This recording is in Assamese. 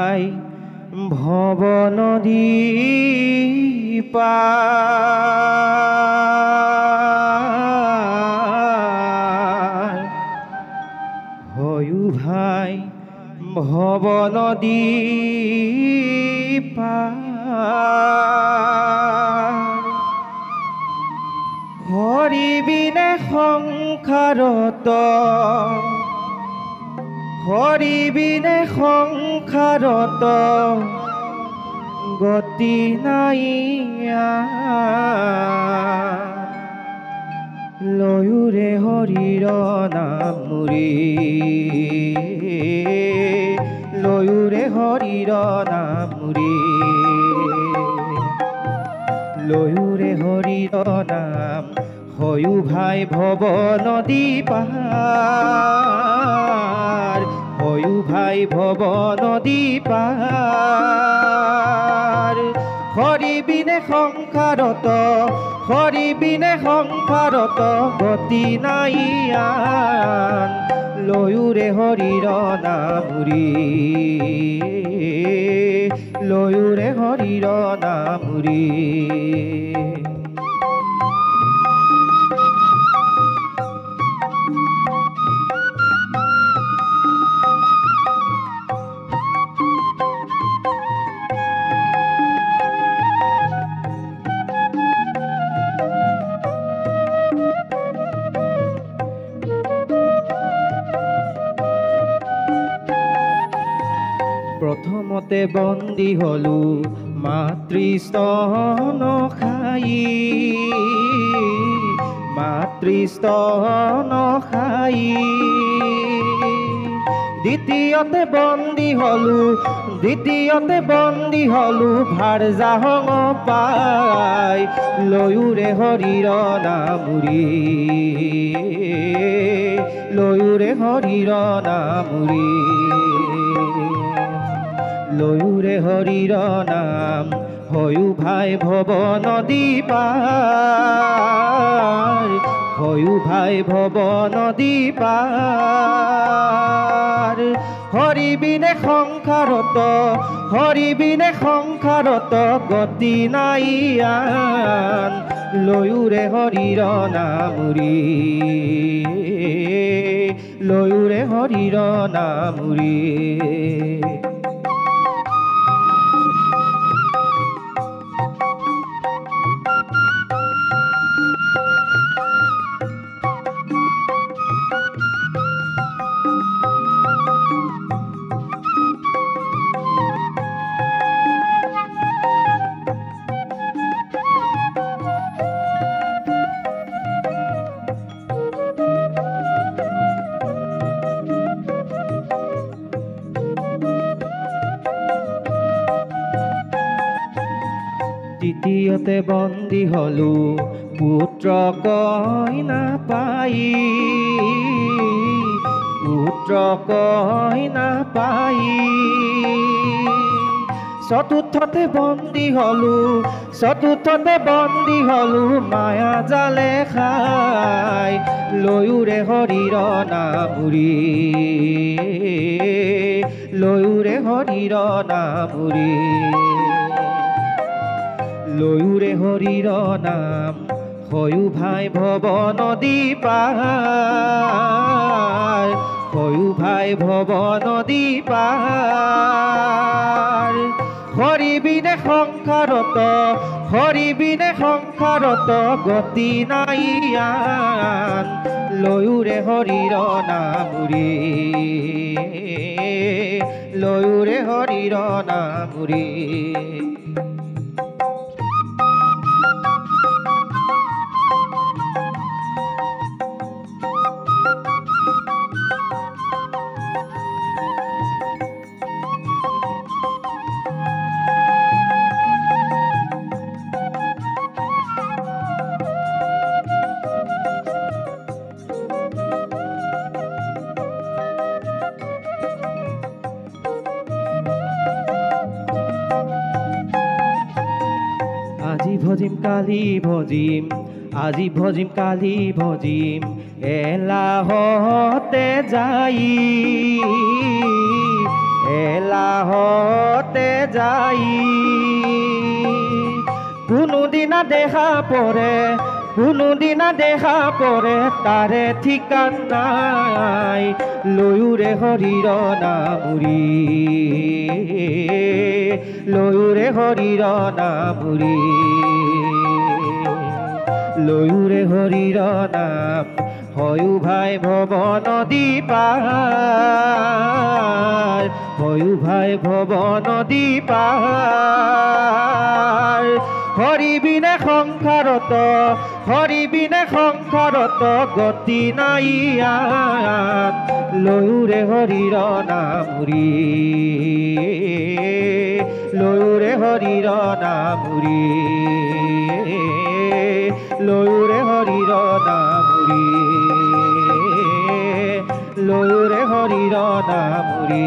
ভাই ভব নদী পাৰ হয়ু ভাই ভব নদী পাৰ হৰি বিনে সংসাৰত হৰি বিনে সংসাৰত গতি নাইয়া লয়ুৰে হৰিৰ নাম মুৰি লয়ুৰে হৰিৰ নাম মুৰি লয়ুৰে হৰিৰ নাম হয়ু ভাই ভৱ নদী পাৰ হয়ু ভাই ভৱ নদী পাৰ হৰি বিনে সংসাৰত হৰি বিনে সংসাৰত গতি নাইয়ান লয়ুৰে হৰিৰ নাম মুৰি লয়ুৰে হৰিৰ নাম মুৰি প্ৰথমতে বন্দী হলো মাতৃস্তন খাই মাতৃস্তন খাই দ্বিতীয়তে বন্দী হলো ভাৰ জাহং পাই লয়ুৰে হৰিৰ নাম মুৰি লয়ুৰে হৰিৰ নাম মুৰি লয়ুৰে হৰিৰ নাম হয়ু ভাই ভৱ নদী পাৰ হয়ু ভাই ভৱ নদী পাৰ হৰি বিনে সংসাৰত গতি নাইয়ান লয়ুৰে হৰিৰ নাম মুৰি লয়ুৰে হৰিৰ নাম মুৰি তৃতীয়তে বন্দী হলো পুত্ৰ কইনা পাই পুত্ৰ কইনা পাই চতুৰ্থতে বন্দী হলো মায়া জালে খাই লয়ুৰে হৰিৰ নাম মুৰি লয়ুৰে হৰিৰ নাম মুৰি লয়ুৰে হৰিৰ নাম হয়ু ভাই ভৱ নদী পাৰ হয়ু ভাই ভৱ নদী পাৰ হৰি বিনে সংসাৰত গতি নাইয়ান লয়ুৰে হৰিৰ নাম মুৰি লয়ুৰে হৰিৰ নাম মুৰি আজি ভজিম কালি ভজিম এলাহতে এলাহতে যাই কোনোদিনা দেখা পৰে কোনোদিনা দেখা পৰে তাৰে ঠিকান নাই লয়ুৰে হৰিৰ নামুৰি লয়ুৰে হৰিৰ নামুৰি লয়ুৰে হৰিৰ নাম হয়ো ভাই ভৱ নদী পাৰ হয়ো ভাই ভৱ নদী পাৰ হৰি বিনে সংসাৰত গতি নাই ইয়াত লয়ুৰে হৰিৰ নামুৰি লয়ুৰে হৰিৰ নামুৰি লয়ুৰে হৰিৰ নামুৰি লয়ুৰে হৰিৰ নামুৰি